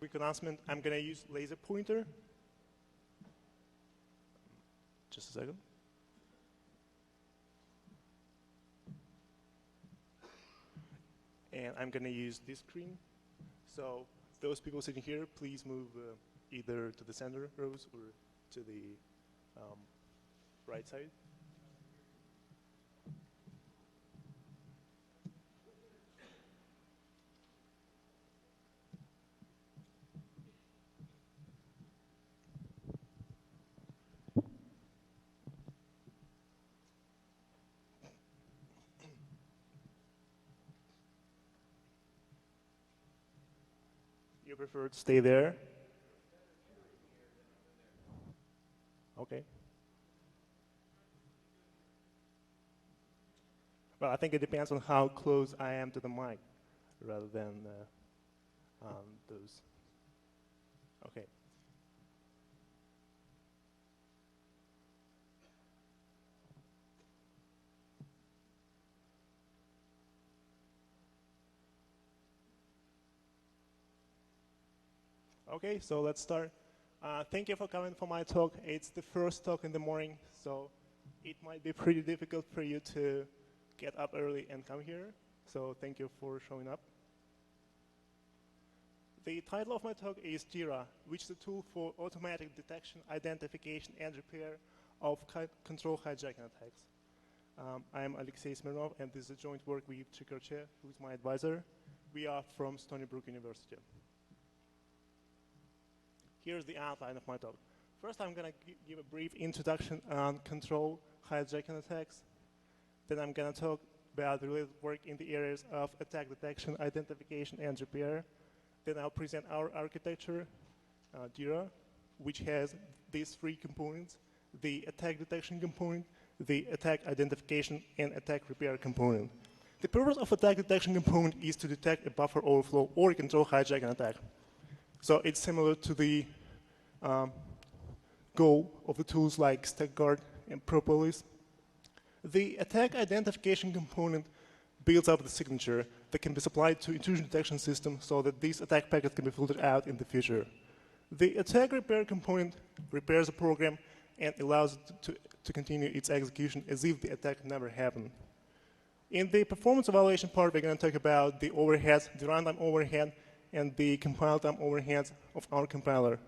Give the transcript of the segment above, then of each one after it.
Quick announcement, I'm going to use laser pointer. Just a second. And I'm going to use this screen. So those people sitting here, please move either to the center rows or to the right side. You prefer to stay there? Okay. Well, I think it depends on how close I am to the mic rather than those. Okay. Okay, so let's start. Thank you for coming for my talk. It's the first talk in the morning, so it might be pretty difficult for you to get up early and come here. So thank you for showing up. The title of my talk is DIRA, which is a tool for automatic detection, identification, and repair of control hijacking attacks. I'm Alexey Smirnov, and this is a joint work with Chikarche, who's my advisor. We are from Stony Brook University. Here's the outline of my talk. First, I'm going to give a brief introduction on control hijacking attacks. Then I'm going to talk about the related work in the areas of attack detection, identification, and repair. Then I'll present our architecture, DIRA, which has these three components: the attack detection component, the attack identification, and attack repair component. The purpose of attack detection component is to detect a buffer overflow or a control hijacking attack. So it's similar to the goal of the tools like StackGuard and Propolis. The attack identification component builds up the signature that can be supplied to intrusion detection system so that these attack packets can be filtered out in the future. The attack repair component repairs the program and allows it to continue its execution as if the attack never happened. In the performance evaluation part, we're going to talk about the overheads, the runtime overhead, and the compile time overheads of our compiler.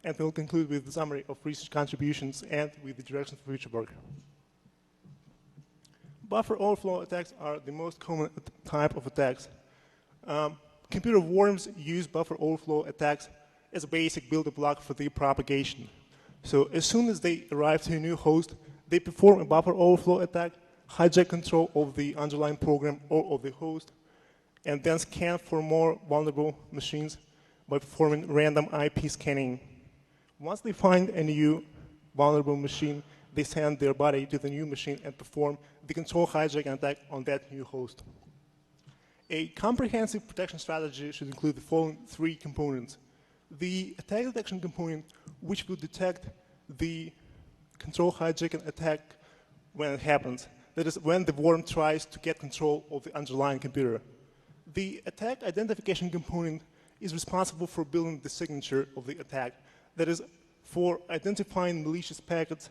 And we'll conclude with the summary of research contributions and with the directions for future work. Buffer overflow attacks are the most common type of attacks. Computer worms use buffer overflow attacks as a basic building block for their propagation. So as soon as they arrive to a new host, they perform a buffer overflow attack, hijack control of the underlying program or of the host, and then scan for more vulnerable machines by performing random IP scanning. Once they find a new vulnerable machine, they send their body to the new machine and perform the control hijacking attack on that new host. A comprehensive protection strategy should include the following three components: the attack detection component, which will detect the control hijacking attack when it happens. That is, when the worm tries to get control of the underlying computer. The attack identification component is responsible for building the signature of the attack. That is, for identifying malicious packets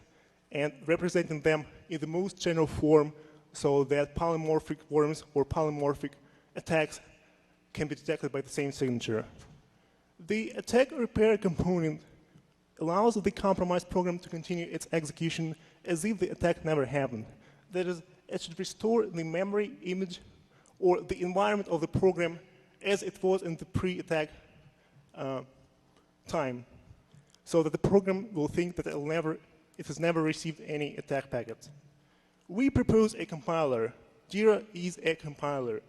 and representing them in the most general form so that polymorphic worms or polymorphic attacks can be detected by the same signature. The attack repair component allows the compromised program to continue its execution as if the attack never happened. That is, it should restore the memory, image, or the environment of the program as it was in the pre-attack time, so that the program will think that it has never received any attack packets. We propose a compiler. DIRA is a compiler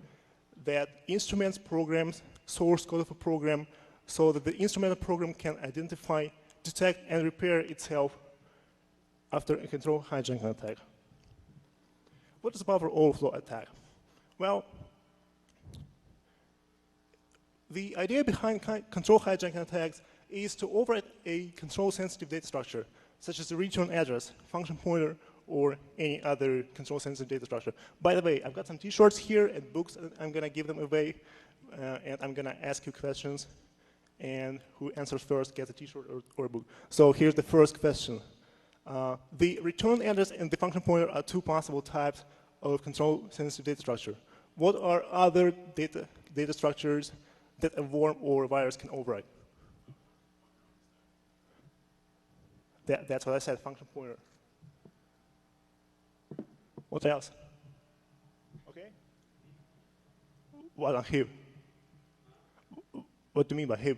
that instruments programs, source code of a program, so that the instrumental program can identify, detect, and repair itself after a control hijacking attack. What is a buffer overflow attack? Well, the idea behind control hijacking attacks is to overwrite a control-sensitive data structure, such as a return address, function pointer, or any other control-sensitive data structure. By the way, I've got some T-shirts here and books, and I'm going to give them away, and I'm going to ask you questions and who answers first gets a t-shirt or a book. So here's the first question. The return address and the function pointer are two possible types of control-sensitive data structure. What are other data structures that a worm or a virus can override? That's what I said, function pointer. What else? Okay. What on heap? What do you mean by heap?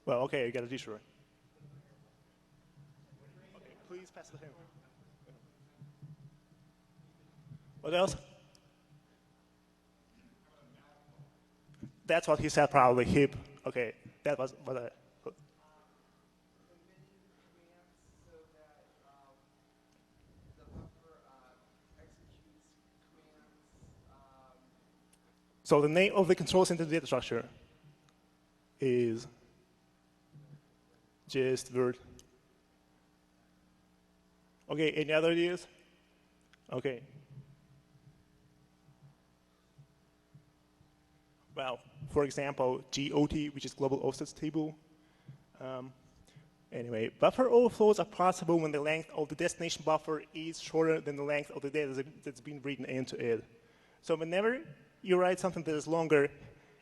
Well, okay, you got a t-shirt. Okay, please pass it to him. What else? That's what he said, probably heap. Okay, that was what I. So the name of the control-sensitive data structure is just word. Okay, any other ideas? Okay. Well, for example, GOT, which is Global Offsets Table. Anyway, buffer overflows are possible when the length of the destination buffer is shorter than the length of the data that's been written into it. So whenever you write something that is longer,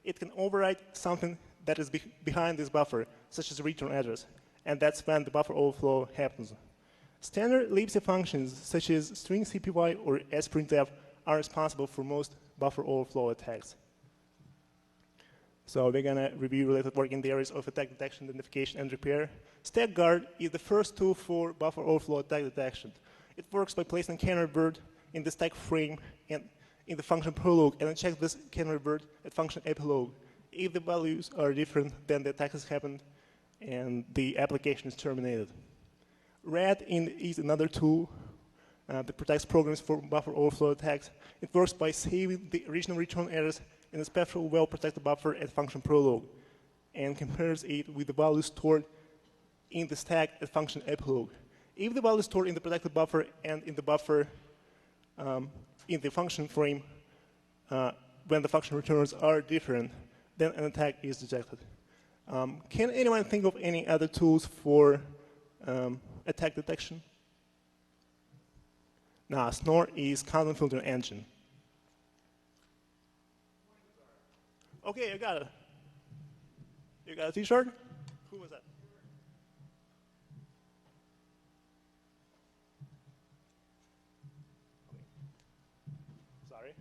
it can overwrite something that is behind this buffer, such as a return address. And that's when the buffer overflow happens. Standard libc functions, such as string cpy or sprintf, are responsible for most buffer overflow attacks. So we're going to review related work in the areas of attack detection, identification, and repair. Stack guard is the first tool for buffer overflow attack detection. It works by placing a canary bird in the stack frame and in the function prologue, and then check this canary bird at function epilogue. If the values are different, then the attack has happened and the application is terminated. RAD is another tool that protects programs for buffer overflow attacks. It works by saving the original return address in a special well-protected buffer at function prologue and compares it with the values stored in the stack at function epilogue. If the value is stored in the protected buffer and in the buffer in the function frame, when the function returns are different, then an attack is detected. Can anyone think of any other tools for attack detection? Now, Snore is content filter engine. Okay, I got it. You got a t-shirt? Who was that? Sorry.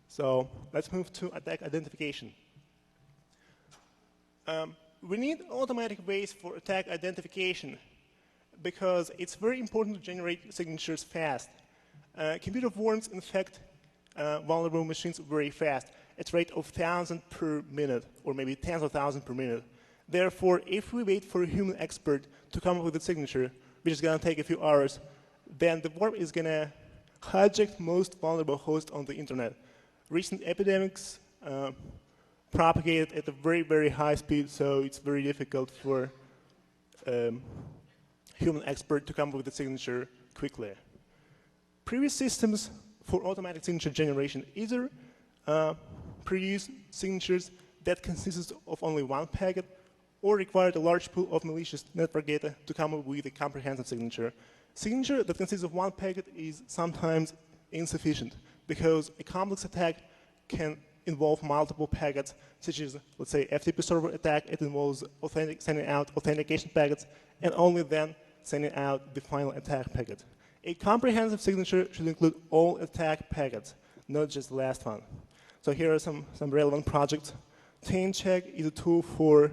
So let's move to attack identification. We need automatic ways for attack identification because it's very important to generate signatures fast. Computer worms infect vulnerable machines very fast. At rate of 1,000 per minute, or maybe tens of thousands per minute. Therefore, if we wait for a human expert to come up with a signature, which is going to take a few hours, then the worm is going to hijack most vulnerable hosts on the internet. Recent epidemics propagated at a very, very high speed, so it's very difficult for human expert to come up with a signature quickly. Previous systems for automatic signature generation either produce signatures that consist of only one packet or required a large pool of malicious network data to come up with a comprehensive signature. Signature that consists of one packet is sometimes insufficient because a complex attack can involve multiple packets, such as, let's say, FTP server attack. It involves sending out authentication packets and only then sending out the final attack packet. A comprehensive signature should include all attack packets, not just the last one. So here are some relevant projects. TaintCheck is a tool for,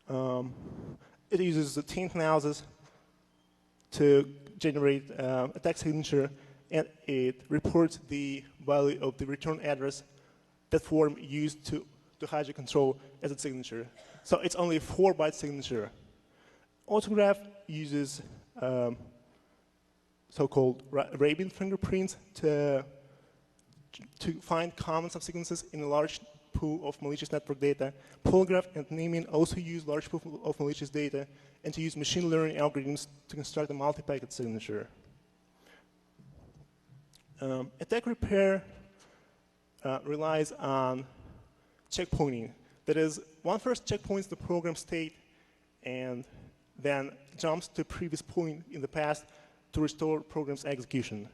it uses the taint analysis to generate attack signature, and it reports the value of the return address that worm used to hijack control as its signature. So it's only a 4-byte signature. Autograph uses so-called Arabian fingerprints to find common subsequences in a large pool of malicious network data. Polygraph and Neiman also use large pool of malicious data and to use machine learning algorithms to construct a multi-packet signature. Attack repair relies on checkpointing. That is, one first checkpoints the program state and then jumps to a previous point in the past to restore program's execution.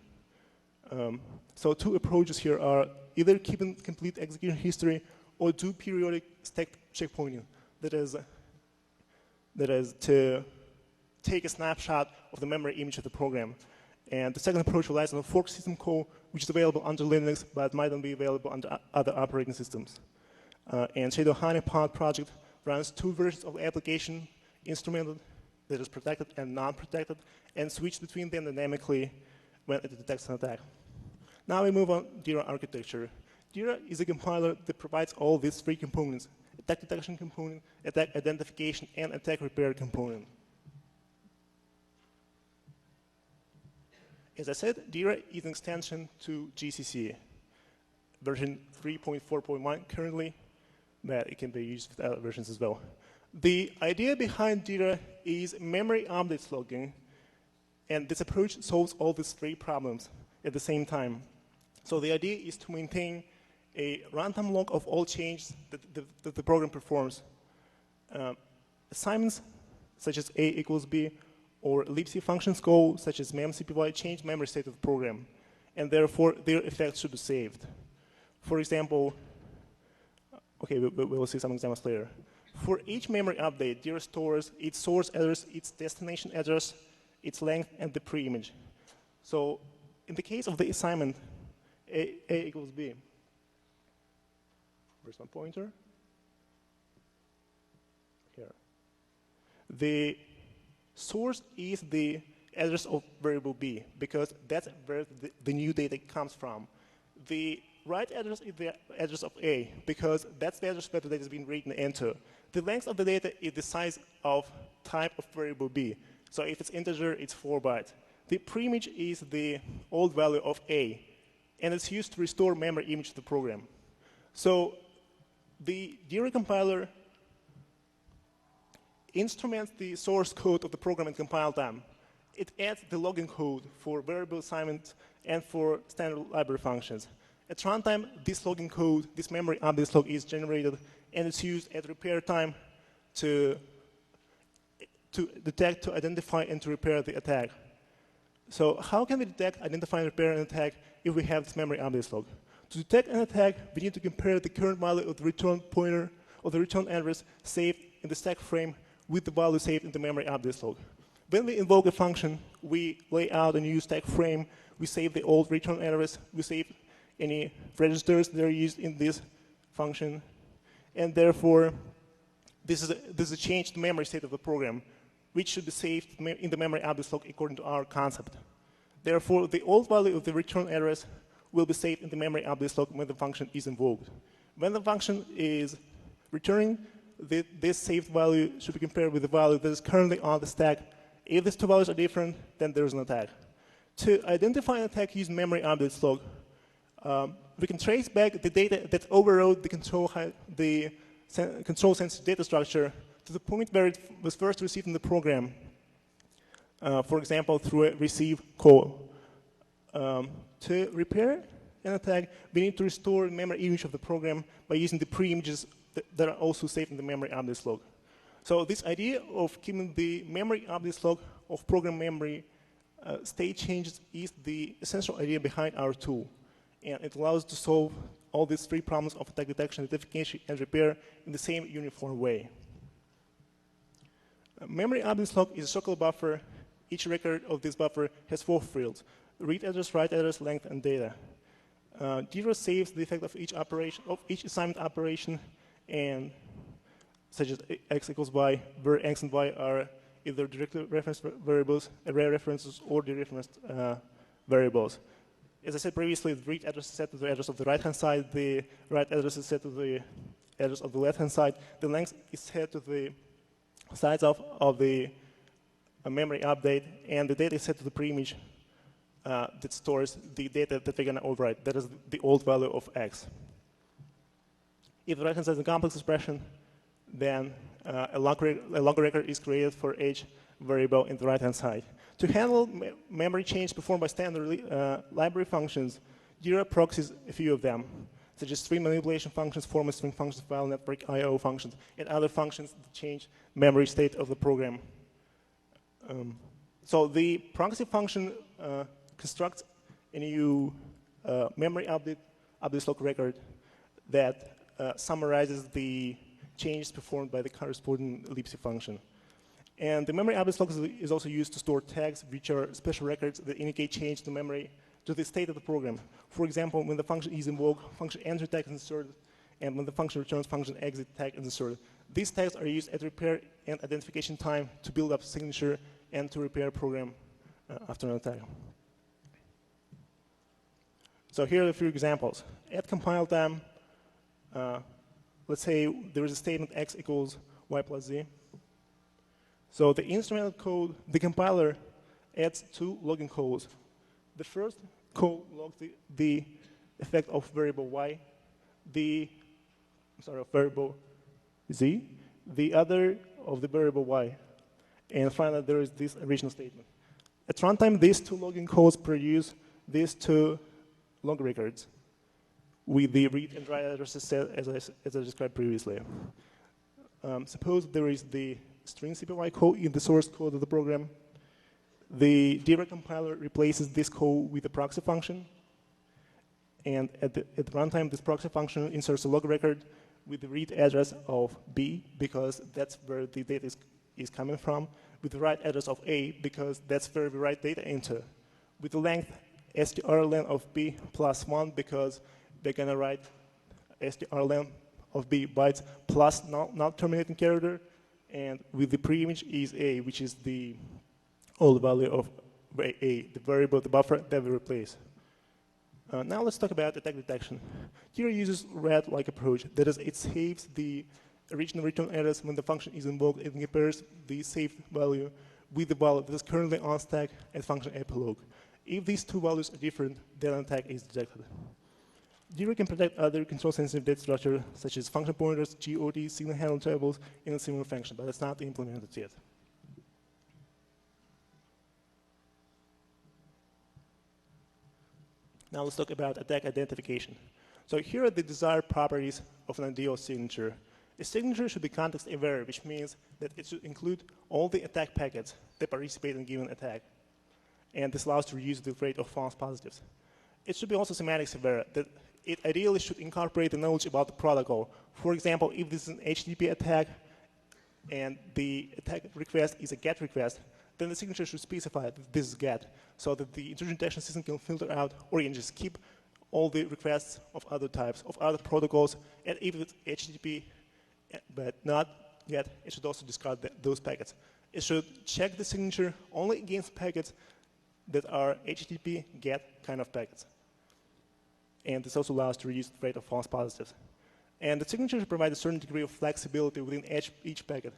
So two approaches here are either keeping complete execution history or do periodic stacked checkpointing. That is to take a snapshot of the memory image of the program. And the second approach relies on a fork system call, which is available under Linux, but might not be available under other operating systems. And Shadow Honeypot project runs two versions of the application, instrumented, that is protected and non-protected, and switch between them dynamically when it detects an attack. Now we move on to DIRA architecture. DIRA is a compiler that provides all these three components: attack detection component, attack identification, and attack repair component. As I said, DIRA is an extension to GCC, version 3.4.1 currently, but it can be used with other versions as well. The idea behind DIRA is memory updates logging, and this approach solves all these three problems at the same time. So the idea is to maintain a runtime log of all changes that the program performs. Assignments such as A equals B or libc functions call such as memcpy change memory state of the program, and therefore their effects should be saved. For example, okay, we will see some examples later. For each memory update, DIRA stores its source address, its destination address, its length, and the pre-image. So in the case of the assignment, A equals B, where's my pointer? Here. The source is the address of variable B, because that's where the new data comes from. The write address is the address of A, because that's the address where the data is being written into. The length of the data is the size of type of variable B. So if it's integer, it's 4 bytes. The preimage is the old value of A, and it's used to restore memory image to the program. So the DIRA compiler instruments the source code of the program in compile time. It adds the logging code for variable assignment and for standard library functions. At runtime, this logging code, this memory update log is generated, and it's used at repair time to detect, to identify, and to repair the attack. So how can we detect, identify, and repair an attack if we have this memory update log? To detect an attack, we need to compare the current value of the return pointer or the return address saved in the stack frame with the value saved in the memory update log. When we invoke a function, we lay out a new stack frame, we save the old return address, we save any registers that are used in this function, and therefore this is a change to the memory state of the program, which should be saved in the memory update log according to our concept. Therefore, the old value of the return address will be saved in the memory update log when the function is invoked. When the function is returning, this saved value should be compared with the value that is currently on the stack. If these two values are different, then there is an attack. To identify an attack using memory update log, we can trace back the data that overrode the control sensitive data structure to the point where it was first received in the program. For example, through a receive call. To repair an attack, we need to restore the memory image of the program by using the pre-images that are also saved in the memory update log. So this idea of keeping the memory update log of program memory state changes is the essential idea behind our tool. And it allows us to solve all these three problems of attack detection, identification, and repair in the same uniform way. Memory update log is a circle buffer. Each record of this buffer has 4 fields: read address, write address, length, and data. DIRA saves the effect of each operation, of each assignment operation, and such as x equals y, where x and y are either directly referenced variables, array references, or dereferenced variables. As I said previously, the read address is set to the address of the right-hand side, the write address is set to the address of the left-hand side, the length is set to the size of the memory update, and the data is set to the preimage that stores the data that we're going to overwrite. That is the old value of x. If the right-hand side is a complex expression, then a log record is created for each variable in the right-hand side. To handle memory change performed by standard library functions, DIRA proxies a few of them. such as string manipulation functions, format string functions, file network I/O functions, and other functions that change memory state of the program. So the proxy function constructs a new memory update log record that summarizes the changes performed by the corresponding libc function. And the memory update log is also used to store tags, which are special records that indicate change to memory to the state of the program. For example, when the function is invoked, function enter tag is inserted, and when the function returns, function exit tag is inserted. These tags are used at repair and identification time to build up signature and to repair program after an attack. So here are a few examples. At compile time, let's say there is a statement x equals y plus z. So the instrumental code, the compiler adds two logging calls. The first call logs the effect of variable y, of variable z, the other of the variable y. And finally, there is this original statement. At runtime, these two logging calls produce these two log records with the read and write addresses set as I described previously. Suppose there is the string CPY code in the source code of the program. The DIRA compiler replaces this code with a proxy function. And at runtime, this proxy function inserts a log record with the read address of B, because that's where the data is coming from, with the write address of A, because that's where we write data into, with the length strlen of B plus 1, because they're going to write strlen of B bytes plus not terminating character, and with the preimage is A, which is the old value of A, the variable, the buffer that we replace. Now let's talk about attack detection. DIRA uses RAD-like approach. That is, it saves the original return address when the function is invoked. It compares the saved value with the value that is currently on stack at function epilogue. If these two values are different, then an attack is detected. DIRA can protect other control-sensitive data structure, such as function pointers, GOT, signal handle tables, in a similar function, but it's not implemented yet. Now let's talk about attack identification. So here are the desired properties of an ideal signature. A signature should be context-aware, which means that it should include all the attack packets that participate in a given attack. And this allows to reduce the rate of false positives. It should be also semantics-aware, that it ideally should incorporate the knowledge about the protocol. For example, if this is an HTTP attack and the attack request is a GET request, then the signature should specify that this is GET, so that the intrusion detection system can filter out or can just keep all the requests of other types, of other protocols, and if it's HTTP but not GET, it should also discard those packets. It should check the signature only against packets that are HTTP GET kind of packets. And this also allows to reduce the rate of false positives. And the signature should provide a certain degree of flexibility within each packet,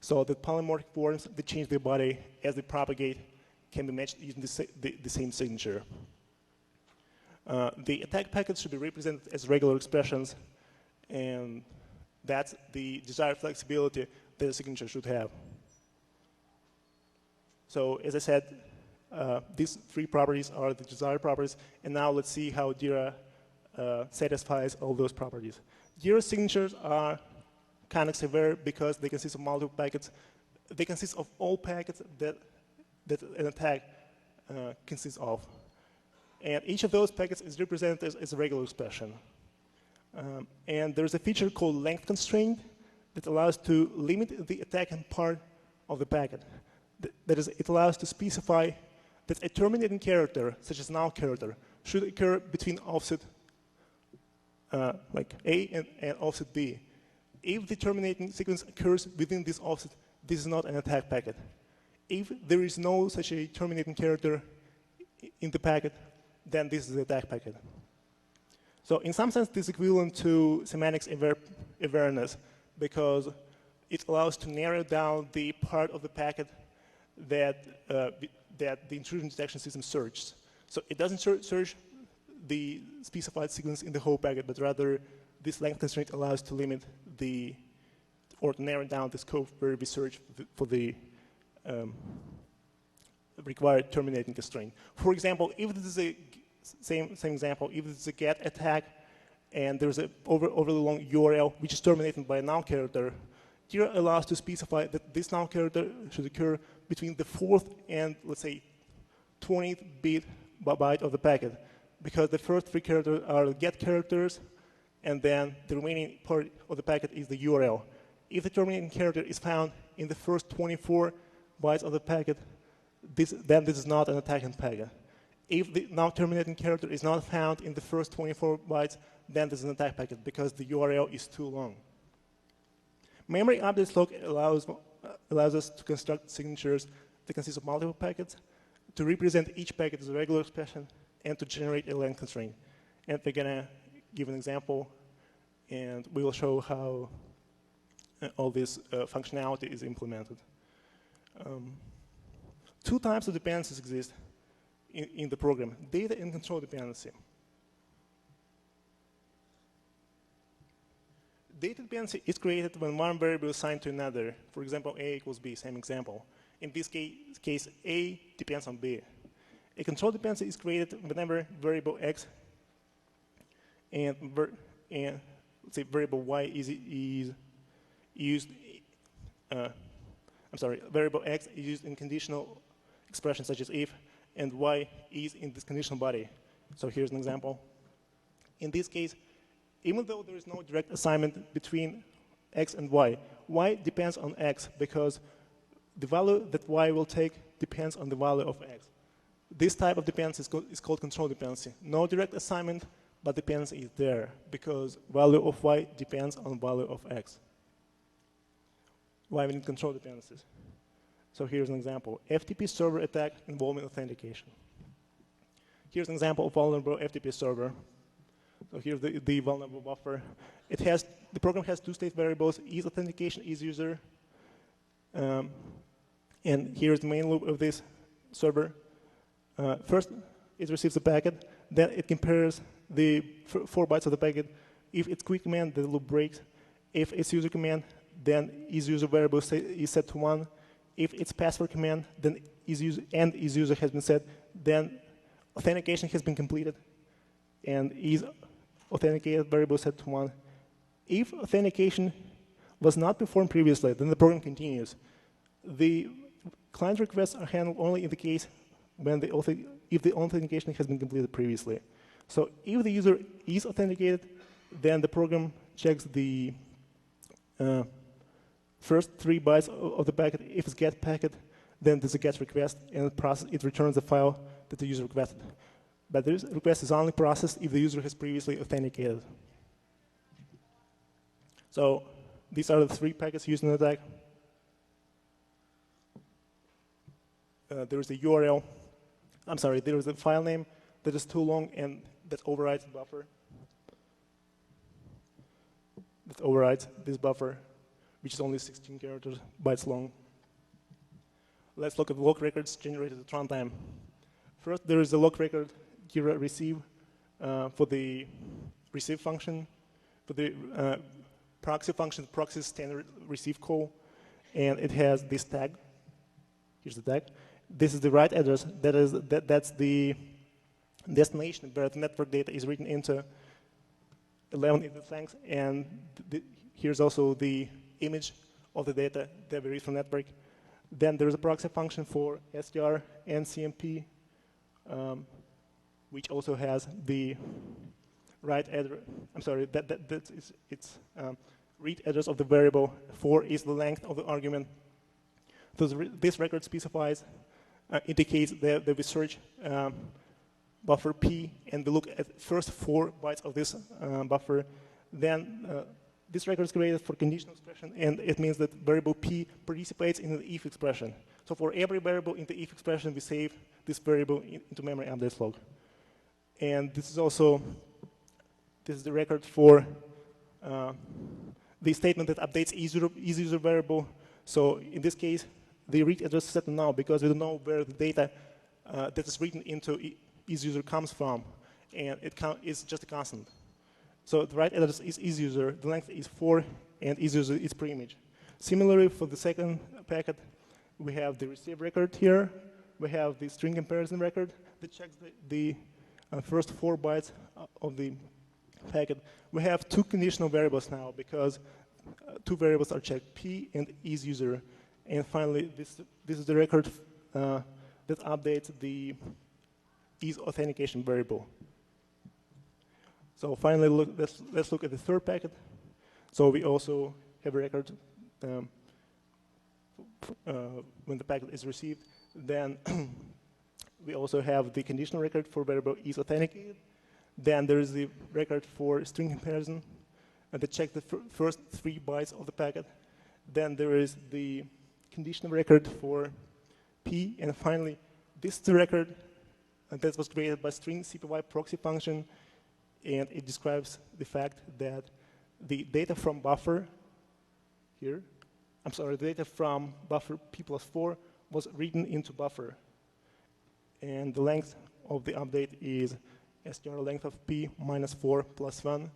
so that polymorphic forms that change their body as they propagate can be matched using the same signature. The attack packets should be represented as regular expressions, and that's the desired flexibility that a signature should have. So as I said, these three properties are the desired properties, and now let's see how DIRA satisfies all those properties. DIRA signatures are context-aware because they consist of multiple packets. They consist of all packets that an attack consists of. And each of those packets is represented as a regular expression. And there's a feature called length constraint that allows to limit the attacking part of the packet. That is, it allows to specify that a terminating character, such as null character, should occur between offset like A and offset B. If the terminating sequence occurs within this offset, this is not an attack packet. If there is no such a terminating character in the packet, then this is the attack packet. So in some sense, this is equivalent to semantics awareness, because it allows to narrow down the part of the packet that the intrusion detection system searches. So it doesn't search the specified sequence in the whole packet, but rather this length constraint allows to limit or to narrow down the scope where we search for the required terminating constraint. For example, if this is a same example, if it's a GET attack and there's an overly long URL which is terminated by a null character, DIRA allows to specify that this null character should occur between the 4th and, let's say, 20th bit byte of the packet, because the first 3 characters are the get characters, and then the remaining part of the packet is the URL. If the terminating character is found in the first 24 bytes of the packet, then this is not an attacking packet. If the now terminating character is not found in the first 24 bytes, then this is an attack packet because the URL is too long. Memory update log allows us to construct signatures that consist of multiple packets, to represent each packet as a regular expression, and to generate a length constraint. And we're going to give an example, and we will show how all this functionality is implemented. 2 types of dependencies exist in the program: data and control dependency. Data dependency is created when one variable is assigned to another. For example, A equals B, same example. In this case, A depends on B. A control dependency is created whenever variable X and let's say variable Y is used. Variable X is used in conditional expressions such as if, and Y is in this conditional body. So here's an example. In this case, even though there is no direct assignment between X and Y, Y depends on X because the value that Y will take depends on the value of X. This type of dependency is called control dependency. No direct assignment, but dependency is there because value of Y depends on value of X. Why we need control dependencies? So here's an example: FTP server attack involving authentication. Here's an example of vulnerable FTP server. So here's the vulnerable buffer. The program has 2 state variables: is authentication, is user. And here's the main loop of this server. First, it receives the packet. Then it compares the 4 bytes of the packet. If it's quick command, the loop breaks. If it's user command, then is user variable is set to 1. If it's password command, then is user has been set. Then authentication has been completed, and is authenticated variable set to 1. If authentication was not performed previously, then the program continues. The client requests are handled only in the case when if the authentication has been completed previously. So if the user is authenticated, then the program checks the first 3 bytes of the packet. If it's get packet, then there's a get request, and it returns the file that the user requested. But this request is only processed if the user has previously authenticated. So these are the 3 packets used in the attack. There is a URL. There is a file name that is too long and that overrides the buffer. That overrides this buffer, which is only 16 bytes long. Let's look at log records generated at runtime. First, there is a log record DIRA receive for the receive function, for the proxy function, proxy standard receive call, and it has this tag. Here's the tag. This is the write address. That's the destination where the network data is written into 11 init length, and here's also the image of the data that we read from network. Then there's a proxy function for str and cmp, which also has the write address. It's read address of the variable. 4 is the length of the argument. So this record specifies, indicates that we search buffer P, and we look at first 4 bytes of this buffer. Then this record is created for conditional expression, and it means that variable P participates in the if expression. So for every variable in the if expression, we save this variable into memory updates log. And this is also the record for the statement that updates is user variable. So in this case, the read address is set to null because we don't know where the data that is written into is user comes from, and it's just a constant. So the write address is user, the length is 4, and is user is preimage. Similarly, for the second packet, we have the receive record here. We have the string comparison record that checks the first 4 bytes of the packet, we have two conditional variables now because two variables are checked, P and isUser. And finally, this is the record that updates the isAuthentication variable. So finally, let's look at the third packet. So we also have a record when the packet is received. Then we also have the conditional record for variable isAuthenticated. Then there is the record for string comparison that checks the first 3 bytes of the packet. Then there is the conditional record for P. And finally, this is the record that was created by string CPY proxy function. And it describes the fact that the data from buffer here, the data from buffer P+4 was written into buffer. And the length of the update is str length of P minus 4 plus 1,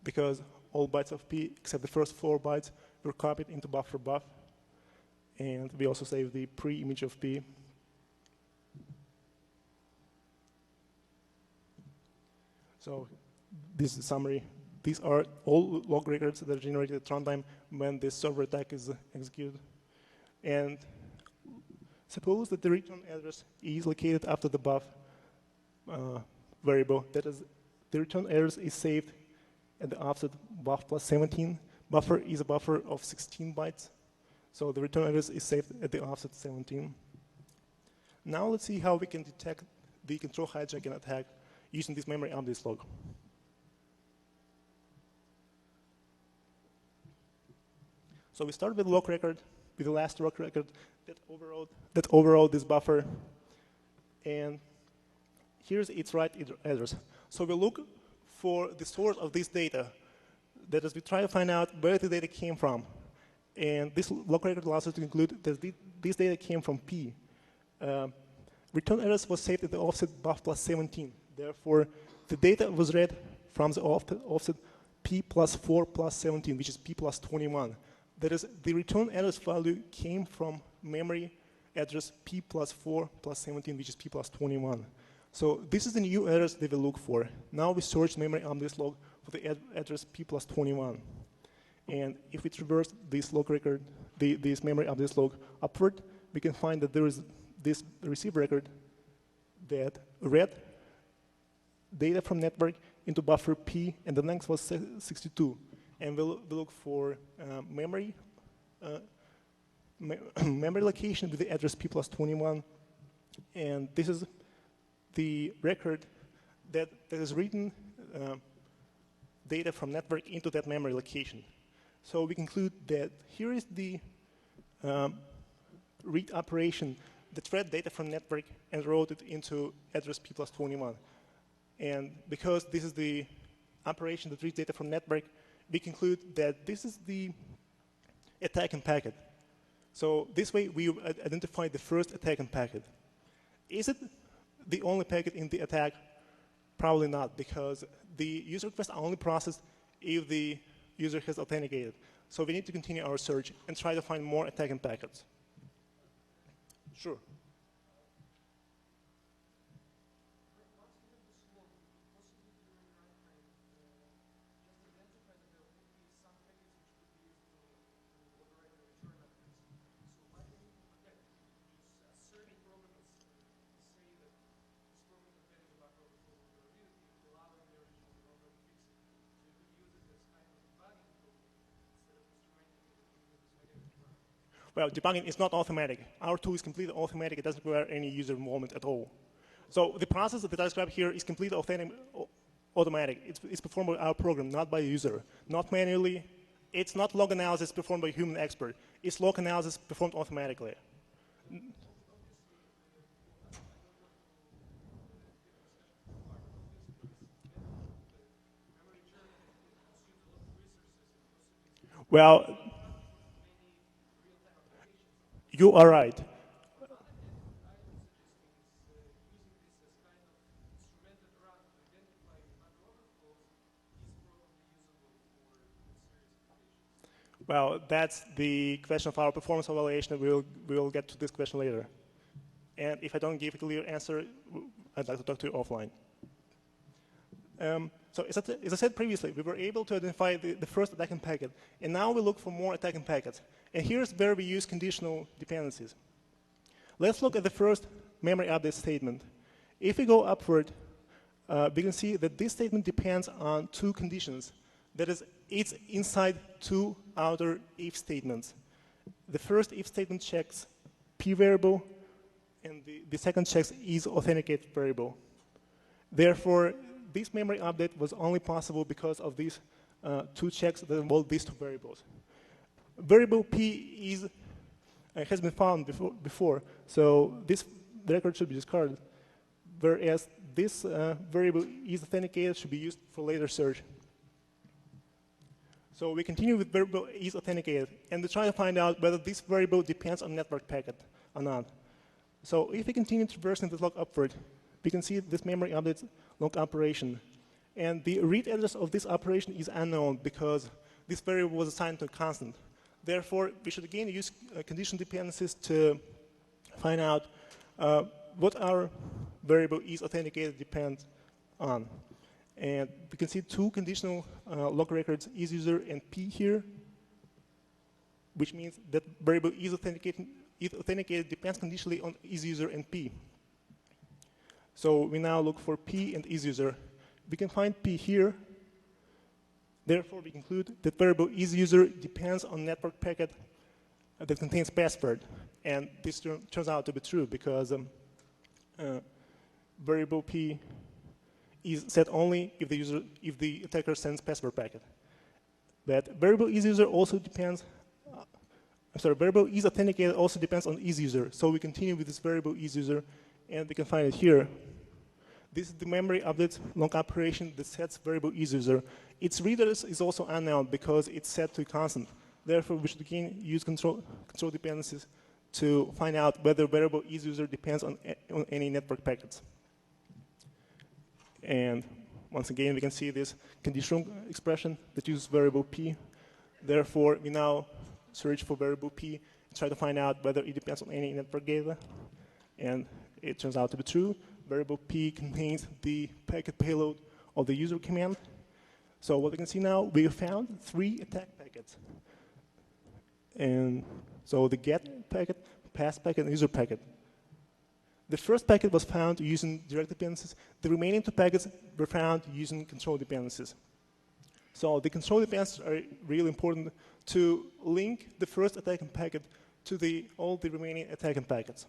because all bytes of P except the first 4 bytes were copied into buffer buff. And we also save the pre-image of P. So this is the summary. These are all log records that are generated at runtime when this server attack is executed. And suppose that the return address is located after the buff variable. That is, the return address is saved at the offset buff plus 17. Buffer is a buffer of 16 bytes. So the return address is saved at the offset 17. Now let's see how we can detect the control hijacking attack using this memory updates log. So we start with log record, with the last log record that overrode this buffer. And here's its right address. So we look for the source of this data. That is, we try to find out where the data came from. And this log record allows us to conclude that this data came from P. Return address was saved at the offset buff plus 17. Therefore, the data was read from the offset P plus 4 plus 17, which is P plus 21. That is, the return address value came from memory address P plus 4 plus 17, which is P plus 21. So this is the new address that we look for. Now we search memory on this log for the address P plus 21. And if we traverse this log record, this memory of this log upward, we can find that there is this receive record that read data from network into buffer P, and the length was 62. And we'll look for memory location with the address P plus 21. And this is the record that is written data from network into that memory location. So we conclude that here is the read operation that read data from network and wrote it into address P plus 21. And because this is the operation that reads data from network, we conclude that this is the attacking packet. So this way we identify the first attacking packet. Is it the only packet in the attack? Probably not, because the user requests are only processed if the user has authenticated. So we need to continue our search and try to find more attacking packets. Sure. Well, debugging is not automatic. Our tool is completely automatic. It doesn't require any user involvement at all. So the process that I described here is completely automatic. It's performed by our program, not by the user, not manually. It's not log analysis performed by a human expert. It's log analysis performed automatically. Well, you are right. Well, that's the question of our performance evaluation. We'll get to this question later. And if I don't give a clear answer, I'd like to talk to you offline. So as I said previously, we were able to identify the first attacking packet, and now we look for more attacking packets. And here's where we use conditional dependencies. Let's look at the first memory update statement. If we go upward, we can see that this statement depends on two conditions. That is, it's inside two outer if statements. The first if statement checks p variable, and the second checks is authenticated variable. Therefore, this memory update was only possible because of these two checks that involve these two variables. Variable p has been found before, so this record should be discarded, whereas this variable is authenticated should be used for later search. So we continue with variable is authenticated, and we try to find out whether this variable depends on network packet or not. So if we continue traversing this log upward, we can see this memory updates log operation. And the read address of this operation is unknown because this variable was assigned to a constant. Therefore, we should again use condition dependencies to find out what our variable is authenticated depends on. And we can see two conditional log records, isUser and p here, which means that variable is authenticated depends conditionally on isUser and p. So we now look for p and isUser. We can find p here. Therefore, we conclude that variable isUser depends on network packet that contains password. And this turns out to be true because variable p is set only if the attacker sends password packet. But variable isUser also depends. Variable is authenticated also depends on isUser. So we continue with this variable isUser, and we can find it here. This is the memory update long operation that sets variable isUser. Its read address is also unknown because it's set to a constant. Therefore, we should again use control dependencies to find out whether variable isUser depends on any network packets. And once again, we can see this conditional expression that uses variable p. Therefore, we now search for variable p and try to find out whether it depends on any network data. And it turns out to be true. Variable p contains the packet payload of the user command. So what we can see now, we have found 3 attack packets. And so the get packet, pass packet, and user packet. The first packet was found using direct dependencies. The remaining 2 packets were found using control dependencies. So the control dependencies are really important to link the first attacking packet to all the remaining attacking packets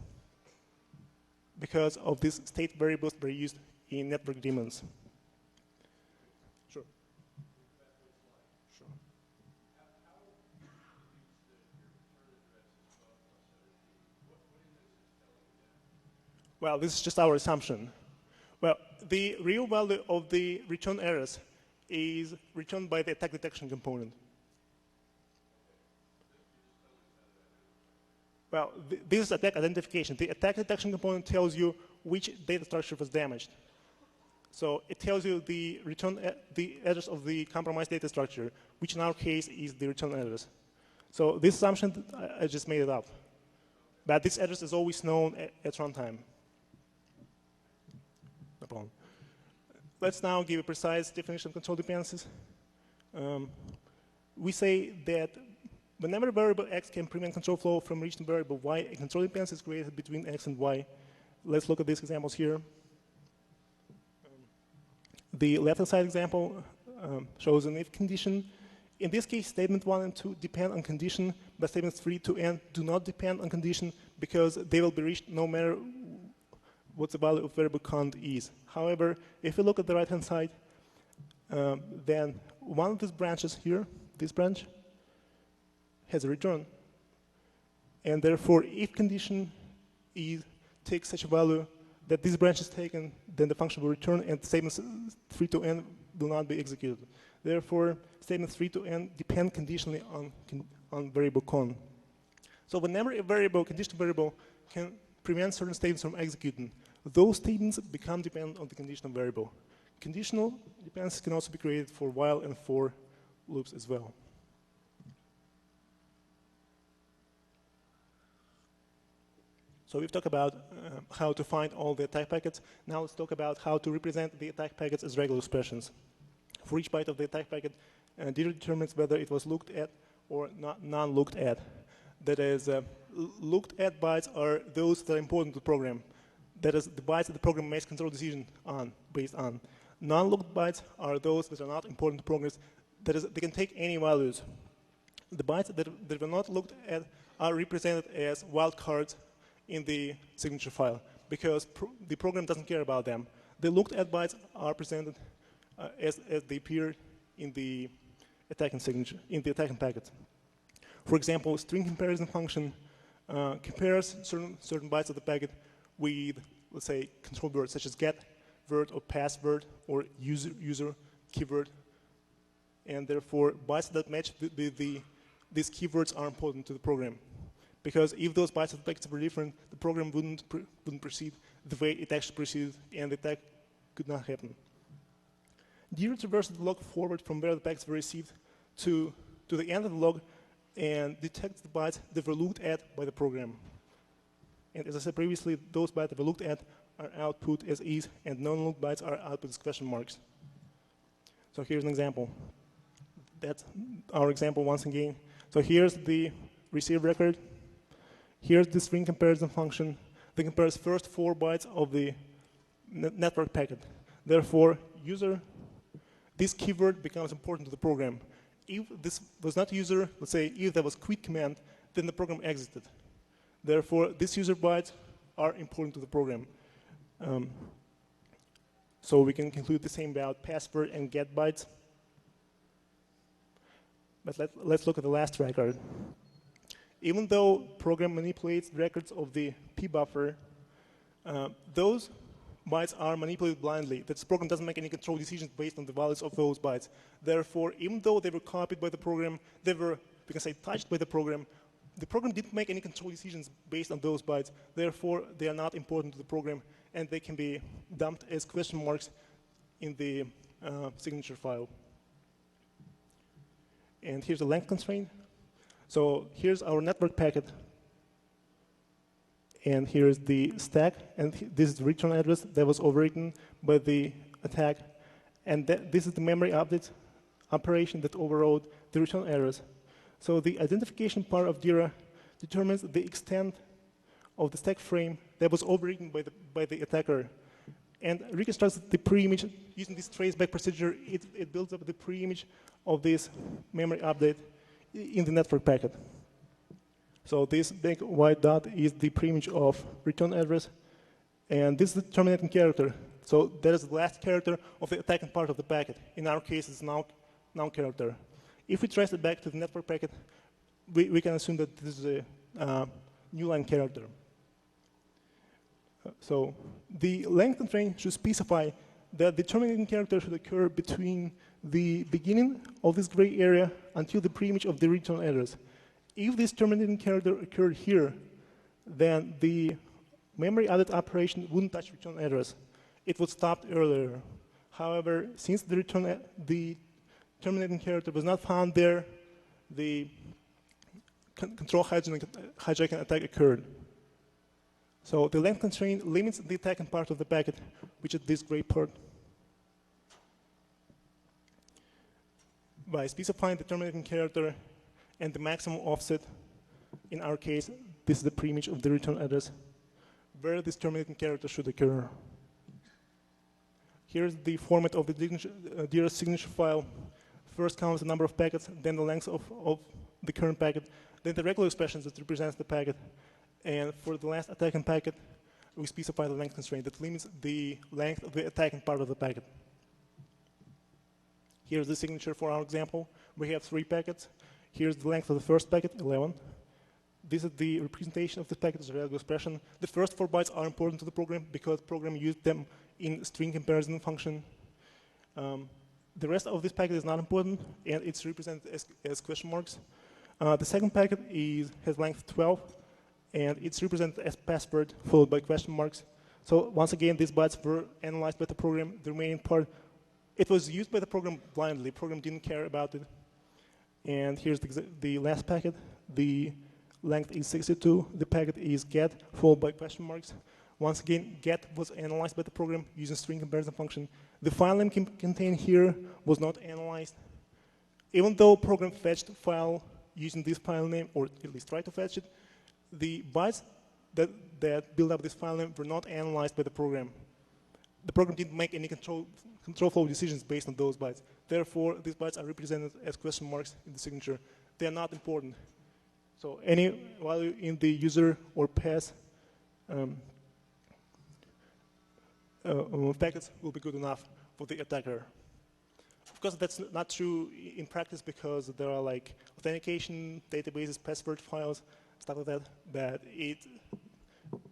because of these state variables that are used in network daemons. Sure. Sure. Well, this is just our assumption. Well, the real value of the return errors is returned by the attack detection component. Well, this is attack identification. The attack detection component tells you which data structure was damaged. So it tells you the address of the compromised data structure, which in our case is the return address. So this assumption, I just made it up. But this address is always known at runtime. No problem. Let's now give a precise definition of control dependencies. We say that whenever variable x can prevent control flow from reaching variable y, a control dependency is created between x and y. Let's look at these examples here. The left-hand side example shows an if condition. In this case, statement 1 and 2 depend on condition, but statements 3 to n do not depend on condition because they will be reached no matter what the value of variable count is. However, if you look at the right-hand side, then one of these branches here, this branch, has a return. And therefore, if condition takes such a value that this branch is taken, then the function will return and statements 3 to n will not be executed. Therefore, statements 3 to n depend conditionally on variable con. So whenever a variable, conditional variable, can prevent certain statements from executing, those statements become dependent on the conditional variable. Conditional dependencies can also be created for while and for loops as well. So we've talked about how to find all the attack packets. Now let's talk about how to represent the attack packets as regular expressions. For each byte of the attack packet, DIRA determines whether it was looked at or not non-looked at. That is, looked at bytes are those that are important to the program. That is, the bytes that the program makes control decision on, based on. Non-looked bytes are those that are not important to programs. That is, they can take any values. The bytes that were not looked at are represented as wildcards in the signature file because the program doesn't care about them. The looked at bytes are presented as they appear in the attacking signature, in the attacking packet. For example, string comparison function compares certain bytes of the packet with, let's say, control words such as get word or password or user keyword, and therefore bytes that match these keywords are important to the program. Because if those bytes of the packets were different, the program wouldn't proceed the way it actually proceeded, and the attack could not happen. DIRA traverses the log forward from where the packets were received to the end of the log and detects the bytes that were looked at by the program. And as I said previously, those bytes that were looked at are output as is, and non-looked bytes are output as question marks. So here's an example. That's our example once again. So here's the receive record. Here's the string comparison function that compares first 4 bytes of the network packet. Therefore, this keyword becomes important to the program. If this was not user, let's say if there was quit command, then the program exited. Therefore, these user bytes are important to the program. So we can conclude the same about password and get bytes. But let's look at the last record. Even though program manipulates records of the P buffer, those bytes are manipulated blindly. That the program doesn't make any control decisions based on the values of those bytes. Therefore, even though they were copied by the program, they were, we can say, touched by the program didn't make any control decisions based on those bytes. Therefore, they are not important to the program, and they can be dumped as question marks in the signature file. And here's the length constraint. So here's our network packet. And here's the stack. And this is the return address that was overwritten by the attack. And this is the memory update operation that overrode the return address. So the identification part of DIRA determines the extent of the stack frame that was overwritten by the attacker. And reconstructs the pre-image using this traceback procedure. It builds up the pre-image of this memory update in the network packet. So this big white dot is the pre-image of return address, and this is the terminating character. So that is the last character of the attacking part of the packet. In our case, it's now character. If we trace it back to the network packet, we can assume that this is a new line character. So the length constraint should specify that the terminating character should occur between the beginning of this gray area until the pre-image of the return address. If this terminating character occurred here, then the memory added operation wouldn't touch return address. It would stop earlier. However, since the terminating character was not found there, the control hijacking attack occurred. So the length constraint limits the attacking part of the packet, which is this gray part. By specifying the terminating character and the maximum offset, in our case, this is the pre-image of the return address, where this terminating character should occur. Here's the format of the DIRA signature file. First counts the number of packets, then the length of the current packet, then the regular expressions that represents the packet. And for the last attacking packet, we specify the length constraint that limits the length of the attacking part of the packet. Here's the signature for our example. We have 3 packets. Here's the length of the first packet, 11. This is the representation of the packet as a regular expression. The first 4 bytes are important to the program because the program used them in string comparison function. The rest of this packet is not important, and it's represented as question marks. The second packet has length 12, and it's represented as password followed by question marks. So once again, these bytes were analyzed by the program. The remaining part, it was used by the program blindly. The program didn't care about it. And here's the last packet. The length is 62. The packet is get, followed by question marks. Once again, get was analyzed by the program using string comparison function. The file name contained here was not analyzed. Even though program fetched file using this file name, or at least tried to fetch it, the bytes that build up this file name were not analyzed by the program. The program didn't make any control flow decisions based on those bytes. Therefore, these bytes are represented as question marks in the signature. They are not important. So any value in the user or pass packets will be good enough for the attacker. Of course, that's not true in practice because there are like authentication databases, password files, stuff like that. But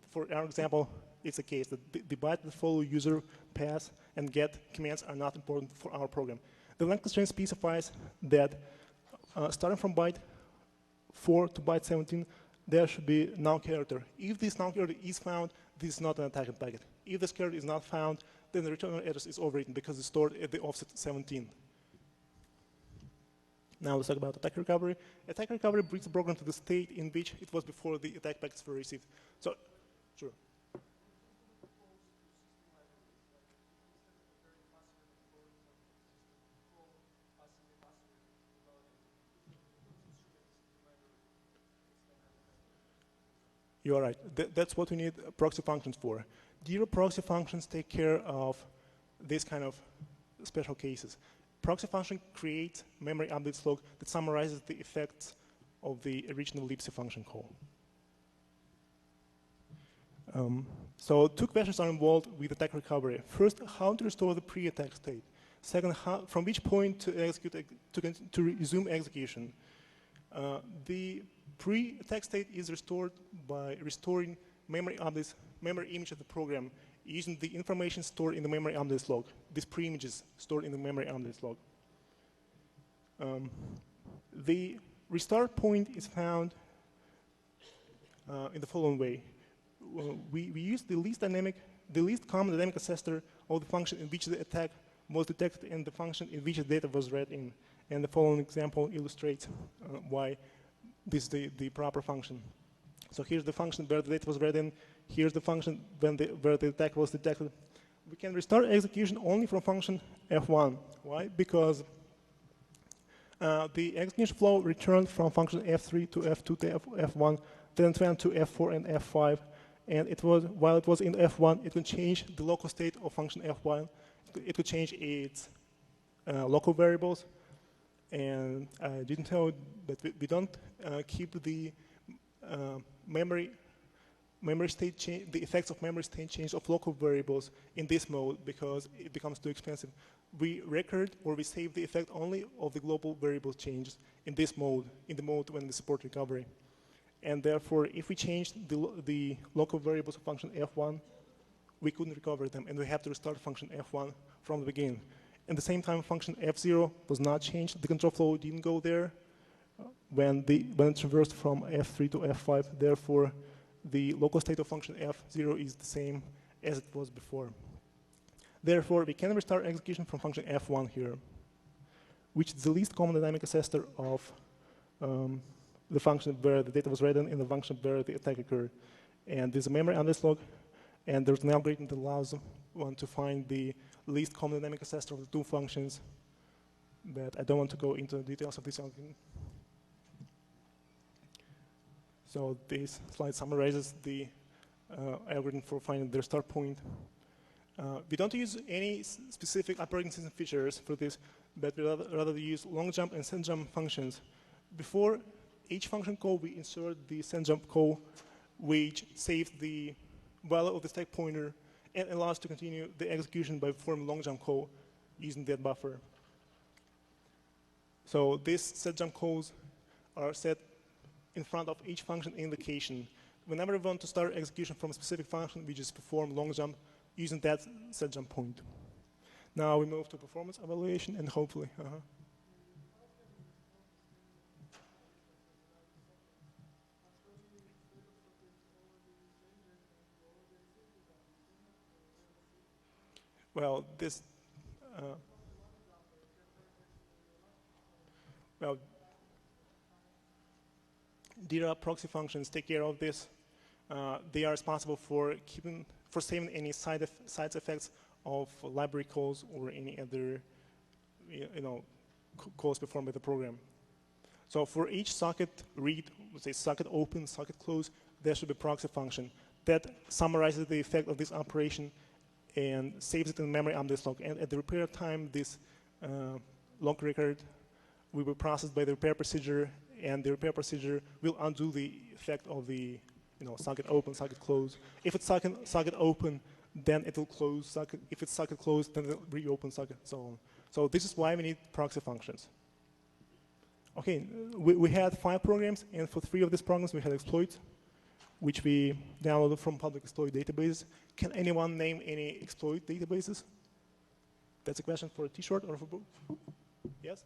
for our example, it's the case that the byte that follow user, pass, and get commands are not important for our program. The length constraint specifies that starting from byte 4 to byte 17, there should be null character. If this null character is found, this is not an attacker packet. If this character is not found, then the return address is overwritten because it's stored at the offset 17. Now let's talk about attack recovery. Attack recovery brings the program to the state in which it was before the attack packets were received. So, sure. You are right. That's what we need proxy functions for. DIRA proxy functions take care of this kind of special cases. Proxy function creates memory updates log that summarizes the effects of the original libc function call. So two questions are involved with attack recovery. First, how to restore the pre-attack state. Second, from which point to execute to resume execution. The pre-attack state is restored by restoring memory updates, memory image of the program using the information stored in the memory updates log. These pre-images stored in the memory updates log. The restart point is found in the following way. We use the least common dynamic assessor of the function in which the attack was detected and the function in which the data was read in. And the following example illustrates why this is the proper function. So here's the function where the data was read in. Here's the function where the attack was detected. We can restart execution only from function f1. Why? Because the execution flow returned from function f3 to f2 to f1, then went to f4 and f5. And while it was in f1, it could change the local state of function f1. It could change its local variables. And I didn't tell you that we don't keep the memory state change, the effects of memory state change of local variables in this mode because it becomes too expensive. We record or we save the effect only of the global variable changes in this mode, in the mode when we support recovery. And therefore, if we change the local variables of function f1, we couldn't recover them, and we have to restart function f1 from the beginning. At the same time, function f0 was not changed. The control flow didn't go there when it traversed from f3 to f5. Therefore, the local state of function f0 is the same as it was before. Therefore, we can restart execution from function f1 here, which is the least common dynamic assessor of the function where the data was read in and the function where the attack occurred. And there's a memory address log, and there's an algorithm that allows one to find the least common dynamic assessor of the two functions, but I don't want to go into the details of this algorithm. So this slide summarizes the algorithm for finding the restart point. We don't use any specific operating system features for this, but we rather use long jump and send jump functions. Before each function call, we insert the send jump call, which saves the value of the stack pointer and allows us to continue the execution by performing long jump call using that buffer. So these set jump calls are set in front of each function invocation. Whenever we want to start execution from a specific function, we just perform long jump using that set jump point. Now we move to performance evaluation and hopefully. Well, this, well, DIRA proxy functions take care of this. They are responsible for saving any side effects of library calls or any other calls performed by the program. So for each socket read, let's say socket open, socket close, there should be a proxy function that summarizes the effect of this operation and saves it in memory on this log. And at the repair time, this log record will be processed by the repair procedure, and the repair procedure will undo the effect of the socket open, socket close. If it's socket open, then it will close. If it's socket closed, then it will reopen socket, so on. So this is why we need proxy functions. Okay, we had 5 programs, and for 3 of these programs we had exploits, which we downloaded from public exploit databases. Can anyone name any exploit databases? That's a question for a T-shirt or for both? Yes?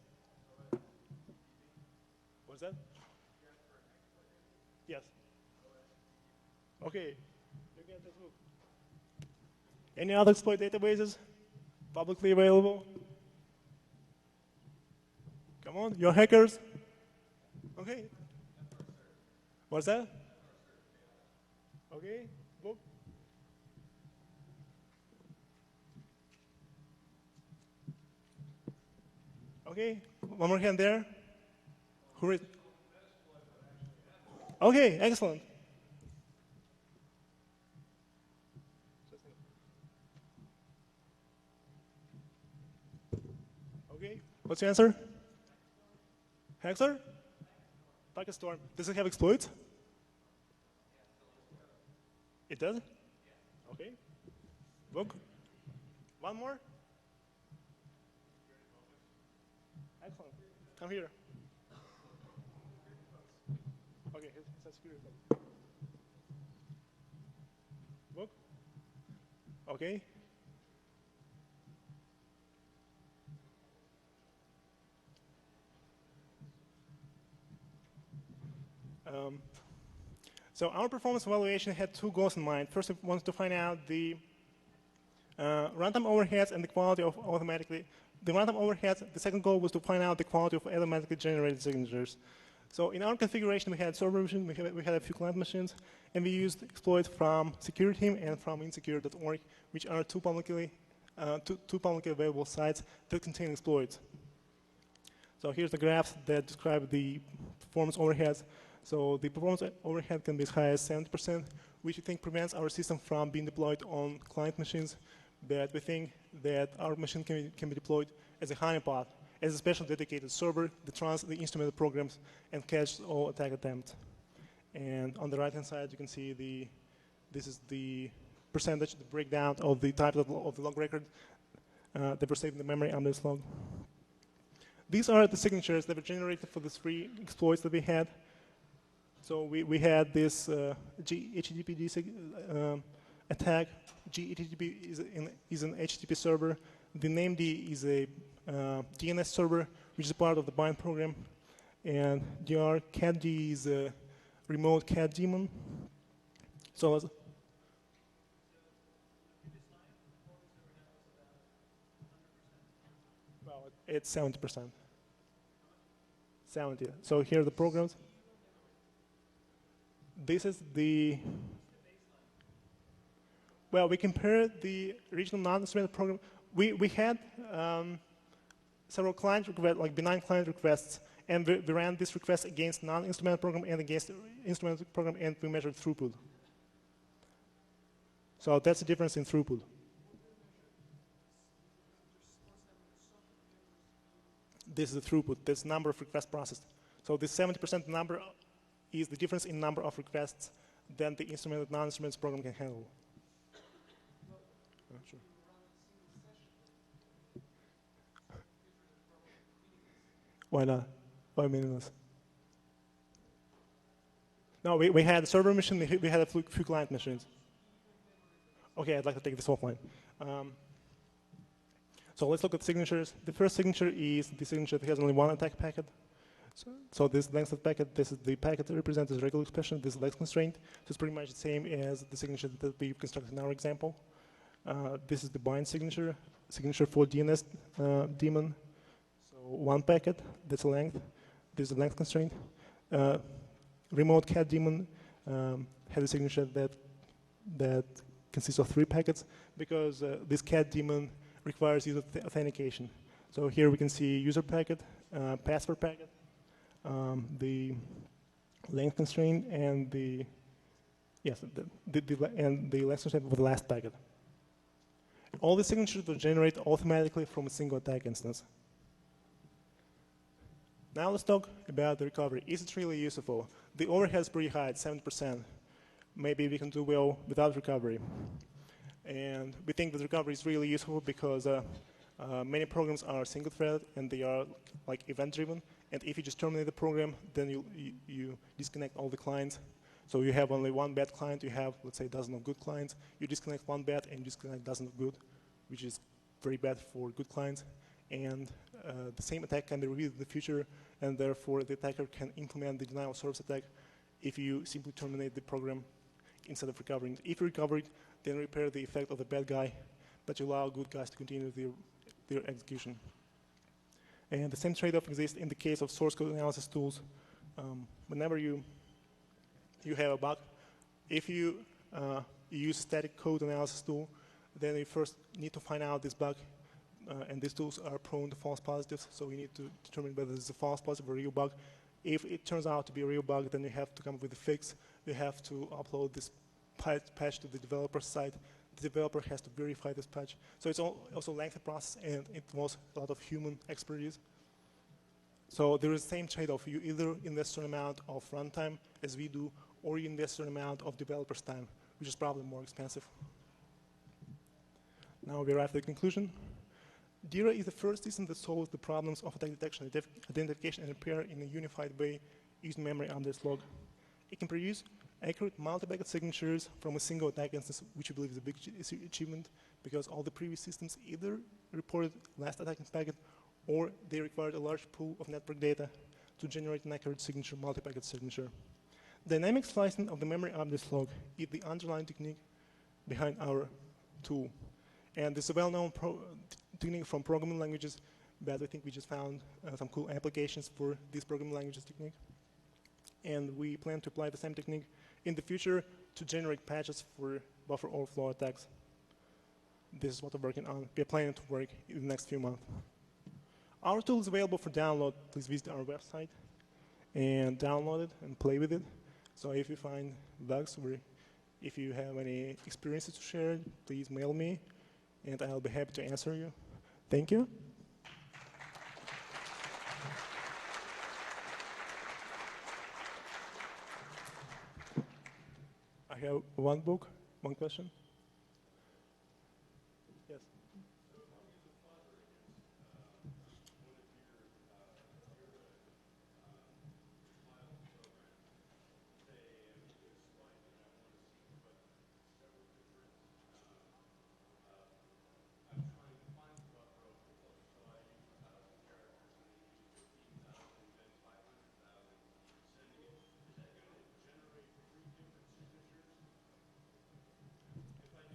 What's that? Yes. Okay. You get this book. Any other exploit databases? Publicly available? Come on, you're hackers. Okay. What's that? Okay, book. Okay, one more hand there. Who is? Okay, excellent. Okay, what's your answer? Hexer? Packet Storm. Does it have exploits? It does? Okay. Book. One more? Excellent. Come here. Okay, it's security. Book. Okay. So our performance evaluation had 2 goals in mind. First, we wanted to find out the runtime overheads and the quality of automatically. The runtime overheads, the second goal was to find out the quality of automatically generated signatures. So in our configuration, we had server machine, we had a few client machines, and we used exploits from security team and from insecure.org, which are two publicly available sites that contain exploits. So here's the graphs that describe the performance overheads. So the performance overhead can be as high as 70%, which we think prevents our system from being deployed on client machines, but we think that our machine can be deployed as a honeypot, as a special dedicated server that runs the instrumented programs and catches all attack attempts. And on the right-hand side, you can see this is the percentage, the breakdown of the type of the log record that were saved in the memory on this log. These are the signatures that were generated for the 3 exploits that we had. So we had this HTTP attack. GHTTP is an HTTP server. The named is a DNS server, which is part of the bind program. And CatD is a remote cat daemon. So well, it's 70%. 70. So here are the programs. This is the, well, we compared the original non-instrumented program. We had several client requests, like benign client requests, and we ran this request against non-instrumented program and against instrumented program, and we measured throughput. So that's the difference in throughput. This is the throughput. That's number of requests processed. So this 70% number is the difference in number of requests than the instrumented non-instrumented program can handle. Sure. Why not? Why meaningless? No, we had a server machine, we had a few client machines. Okay, I'd like to take this offline. So let's look at signatures. The first signature is the signature that has only 1 attack packet. So this length of packet, this is the packet that represents as regular expression, this is length constraint. So it's pretty much the same as the signature that we constructed in our example. This is the bind signature for DNS daemon. So 1 packet, that's a length. This is a length constraint. remote cat daemon has a signature that consists of 3 packets because this cat daemon requires user authentication. So here we can see user packet, password packet, the length constraint, and the length constraint for the last packet. All the signatures will generate automatically from a single attack instance. Now let's talk about the recovery. Is it really useful? The overhead is pretty high, it's 70%. Maybe we can do well without recovery. And we think that recovery is really useful because many programs are single-threaded and they are like event-driven. And if you just terminate the program, then you disconnect all the clients. So you have only one bad client, you have, let's say, a dozen of good clients. You disconnect one bad and you disconnect a dozen of good, which is very bad for good clients. And the same attack can be repeated in the future, and therefore the attacker can implement the denial of service attack if you simply terminate the program instead of recovering. If you recover it, then repair the effect of the bad guy, but you allow good guys to continue their execution. And the same trade-off exists in the case of source code analysis tools. Whenever you have a bug, if you use static code analysis tool, then you first need to find out this bug. And these tools are prone to false positives, so you need to determine whether it's a false positive or a real bug. If it turns out to be a real bug, then you have to come up with a fix. You have to upload this patch to the developer side. The developer has to verify this patch. So it's also a lengthy process, and it involves a lot of human expertise. So there is the same trade-off. You either invest a certain amount of runtime, as we do, or you invest a certain amount of developer's time, which is probably more expensive. Now we arrive at the conclusion. DIRA is the first system that solves the problems of attack detection, identification, and repair in a unified way using memory address log. It can produce accurate multi-packet signatures from a single attack instance, which we believe is a big achievement because all the previous systems either reported last attacking packet or they required a large pool of network data to generate an accurate signature, multi-packet signature. Dynamic slicing of the memory address log is the underlying technique behind our tool. And this is a well-known technique from programming languages, but I think we just found some cool applications for this programming languages technique. And we plan to apply the same technique in the future to generate patches for buffer overflow attacks. This is what we're working on. We're planning to work in the next few months. Our tool is available for download. Please visit our website and download it and play with it. So if you find bugs or if you have any experiences to share, please mail me, and I'll be happy to answer you. Thank you. I have one book, one question. Yes.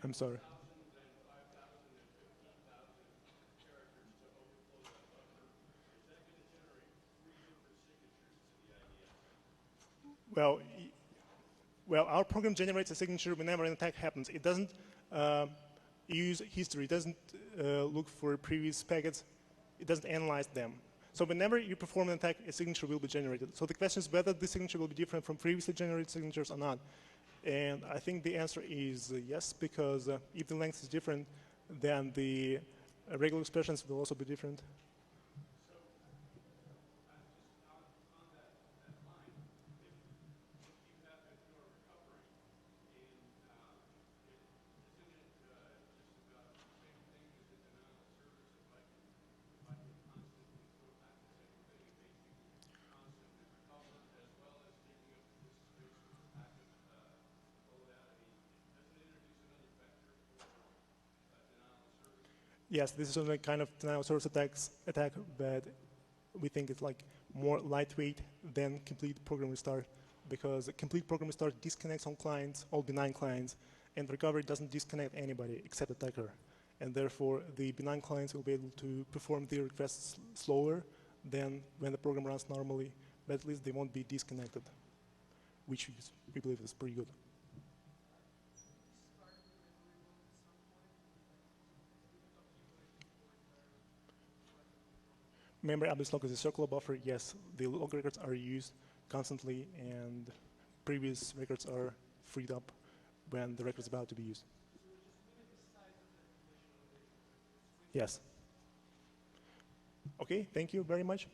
I'm sorry. Well, our program generates a signature whenever an attack happens. It doesn't use history. It doesn't look for previous packets. It doesn't analyze them. So whenever you perform an attack, a signature will be generated. So the question is whether this signature will be different from previously generated signatures or not. And I think the answer is yes, because if the length is different, then the regular expressions will also be different. Yes, this is a kind of denial of service attack, but we think it's like more lightweight than complete program restart, because a complete program restart disconnects all clients, all benign clients, and recovery doesn't disconnect anybody except attacker. And therefore, the benign clients will be able to perform their requests slower than when the program runs normally, but at least they won't be disconnected. which we believe is pretty good. Memory address log is a circular buffer. Yes, the log records are used constantly, and previous records are freed up when the record is about to be used. Yes. Okay, thank you very much.